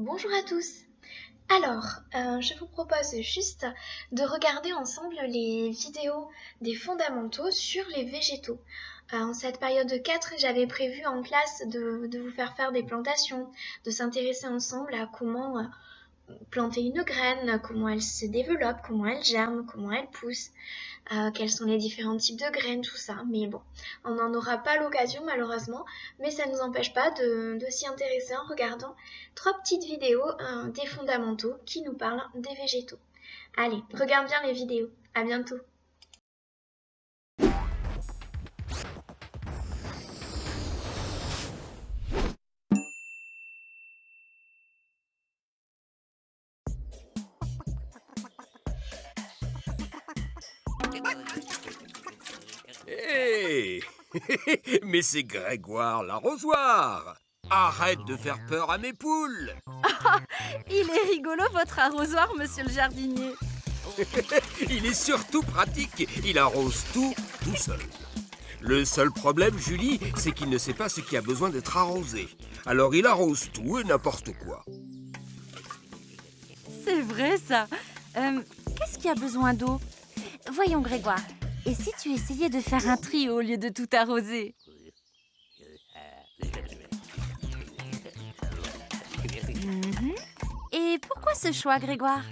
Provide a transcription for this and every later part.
Bonjour à tous. Alors, je vous propose juste de regarder ensemble les vidéos des fondamentaux sur les végétaux. En cette période de 4, j'avais prévu en classe de vous faire des plantations, de s'intéresser ensemble à comment planter une graine, comment elle se développe, comment elle germe, comment elle pousse, quels sont les différents types de graines, tout ça. Mais bon, on n'en aura pas l'occasion malheureusement, mais ça ne nous empêche pas de s'y intéresser en regardant 3 petites vidéos des fondamentaux qui nous parlent des végétaux. Allez, regarde bien les vidéos. À bientôt. Hé Mais c'est Grégoire l'arrosoir! Arrête de faire peur à mes poules! Il est rigolo votre arrosoir, monsieur le jardinier. Il est surtout pratique, il arrose tout seul. Le seul problème, Julie, c'est qu'il ne sait pas ce qui a besoin d'être arrosé. Alors il arrose tout et n'importe quoi. C'est vrai ça. Qu'est-ce qui a besoin d'eau? Voyons Grégoire, et si tu essayais de faire un tri au lieu de tout arroser? Mhm. Et pourquoi ce choix, Grégoire?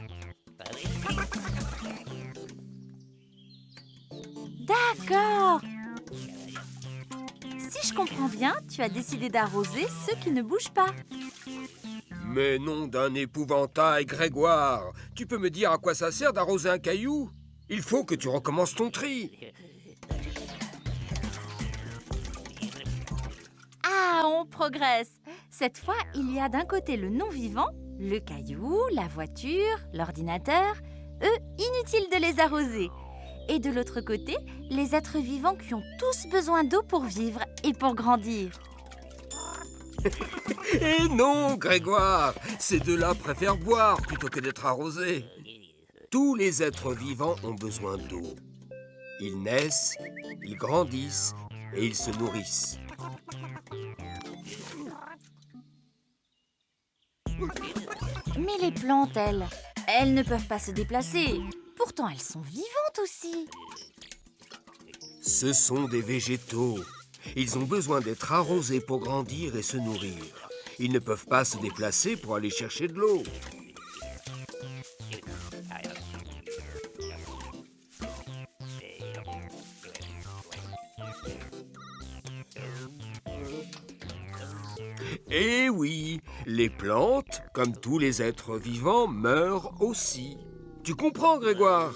D'accord. Si je comprends bien, tu as décidé d'arroser ceux qui ne bougent pas. Mais nom d'un épouvantail, Grégoire! Tu peux me dire à quoi ça sert d'arroser un caillou? Il faut que tu recommences ton tri. Ah, on progresse. Cette fois, il y a d'un côté le non-vivant, le caillou, la voiture, l'ordinateur. Eux, inutile de les arroser. Et de l'autre côté, les êtres vivants qui ont tous besoin d'eau pour vivre et pour grandir. Eh non, Grégoire! Ces deux-là préfèrent boire plutôt que d'être arrosés. Tous les êtres vivants ont besoin d'eau. Ils naissent, ils grandissent et ils se nourrissent. Mais les plantes, elles ne peuvent pas se déplacer. Pourtant, elles sont vivantes aussi. Ce sont des végétaux. Ils ont besoin d'être arrosés pour grandir et se nourrir. Ils ne peuvent pas se déplacer pour aller chercher de l'eau. Eh oui, les plantes, comme tous les êtres vivants, meurent aussi. Tu comprends, Grégoire?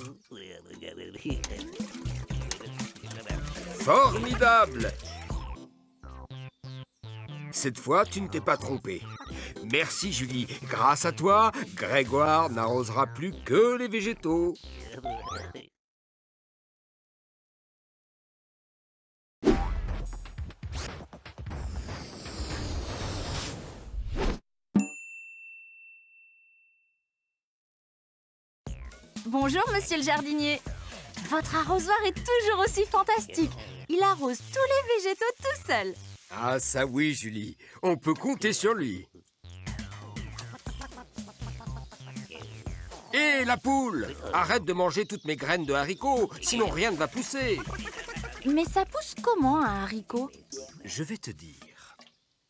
Formidable! Cette fois, tu ne t'es pas trompé. Merci, Julie. Grâce à toi, Grégoire n'arrosera plus que les végétaux. Bonjour, monsieur le jardinier. Votre arrosoir est toujours aussi fantastique. Il arrose tous les végétaux tout seul. Ah ça oui, Julie. On peut compter sur lui. Hé, la poule! Arrête de manger toutes mes graines de haricots, sinon rien ne va pousser. Mais ça pousse comment un haricot? Je vais te dire.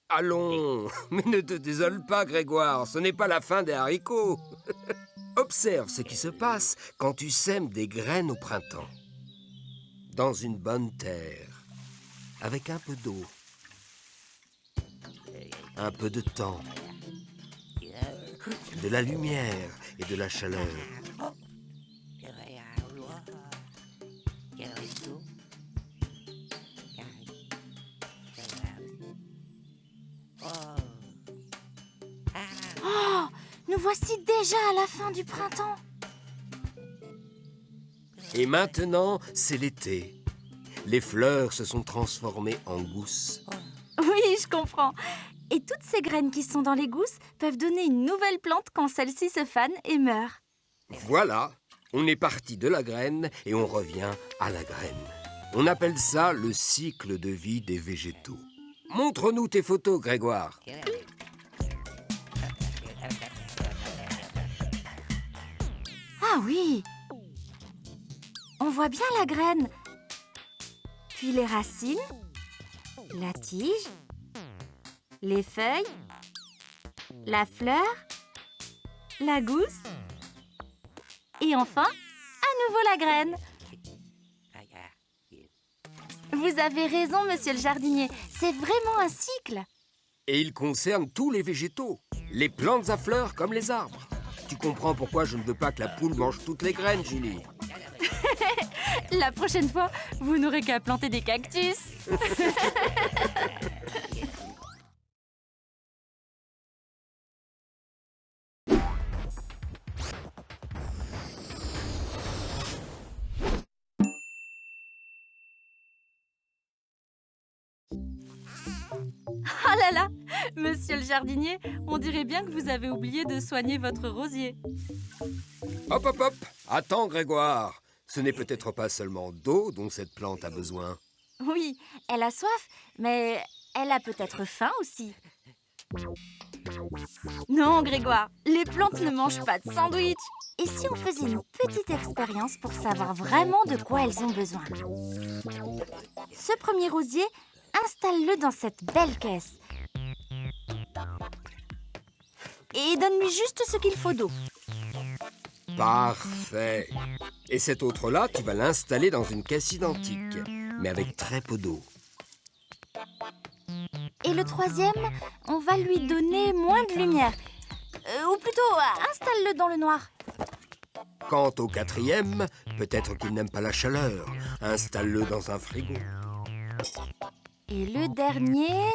Allons, mais ne te désole pas, Grégoire, ce n'est pas la fin des haricots. Observe ce qui se passe quand tu sèmes des graines au printemps. Dans une bonne terre, avec un peu d'eau, un peu de temps, de la lumière et de la chaleur. Oh, nous voici déjà à la fin du printemps. Et maintenant, c'est l'été. Les fleurs se sont transformées en gousses. Oui, je comprends. Et toutes ces graines qui sont dans les gousses peuvent donner une nouvelle plante quand celle-ci se fane et meurt. Voilà, on est parti de la graine et on revient à la graine. On appelle ça le cycle de vie des végétaux. Montre-nous tes photos, Grégoire. Ah oui! On voit bien la graine. Puis les racines, la tige, les feuilles, la fleur, la gousse et enfin, à nouveau la graine. Vous avez raison, monsieur le jardinier. C'est vraiment un cycle. Et il concerne tous les végétaux, les plantes à fleurs comme les arbres. Tu comprends pourquoi je ne veux pas que la poule mange toutes les graines, Julie? La prochaine fois, vous n'aurez qu'à planter des cactus. Oh là là, monsieur le jardinier, on dirait bien que vous avez oublié de soigner votre rosier. Hop, hop, hop! Attends, Grégoire. Ce n'est peut-être pas seulement d'eau dont cette plante a besoin. Oui, elle a soif, mais elle a peut-être faim aussi. Non, Grégoire, les plantes ne mangent pas de sandwich. Et si on faisait une petite expérience pour savoir vraiment de quoi elles ont besoin? Ce premier rosier, installe-le dans cette belle caisse. Et donne-lui juste ce qu'il faut d'eau. Parfait. Et cet autre-là, tu vas l'installer dans une caisse identique, mais avec très peu d'eau. Et le troisième, on va lui donner moins de lumière. Ou plutôt, installe-le dans le noir. Quant au quatrième, peut-être qu'il n'aime pas la chaleur. Installe-le dans un frigo. Et le dernier...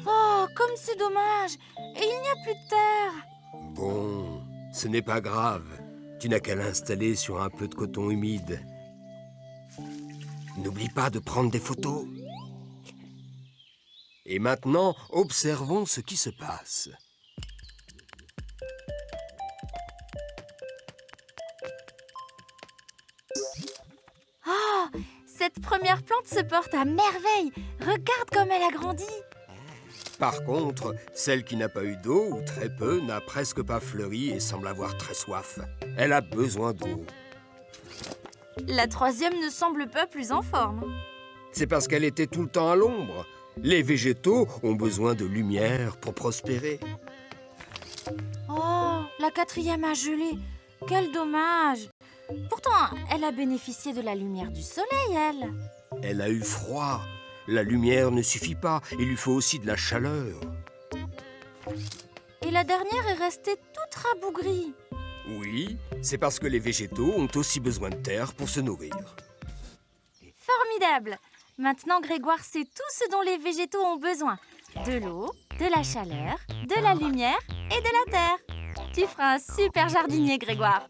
Oh, comme c'est dommage! Et il n'y a plus de terre! Bon, ce n'est pas grave. Tu n'as qu'à l'installer sur un peu de coton humide. N'oublie pas de prendre des photos. Et maintenant, observons ce qui se passe. Oh, cette première plante se porte à merveille! Regarde comme elle a grandi! Par contre, celle qui n'a pas eu d'eau, ou très peu, n'a presque pas fleuri et semble avoir très soif. Elle a besoin d'eau. La troisième ne semble pas plus en forme. C'est parce qu'elle était tout le temps à l'ombre. Les végétaux ont besoin de lumière pour prospérer. Oh, la quatrième a gelé. Quel dommage! Pourtant, elle a bénéficié de la lumière du soleil, elle. Elle a eu froid. La lumière ne suffit pas, il lui faut aussi de la chaleur. Et la dernière est restée toute rabougrie. Oui, c'est parce que les végétaux ont aussi besoin de terre pour se nourrir. Formidable! Maintenant, Grégoire sait tout ce dont les végétaux ont besoin. De l'eau, de la chaleur, de la lumière et de la terre. Tu feras un super jardinier, Grégoire.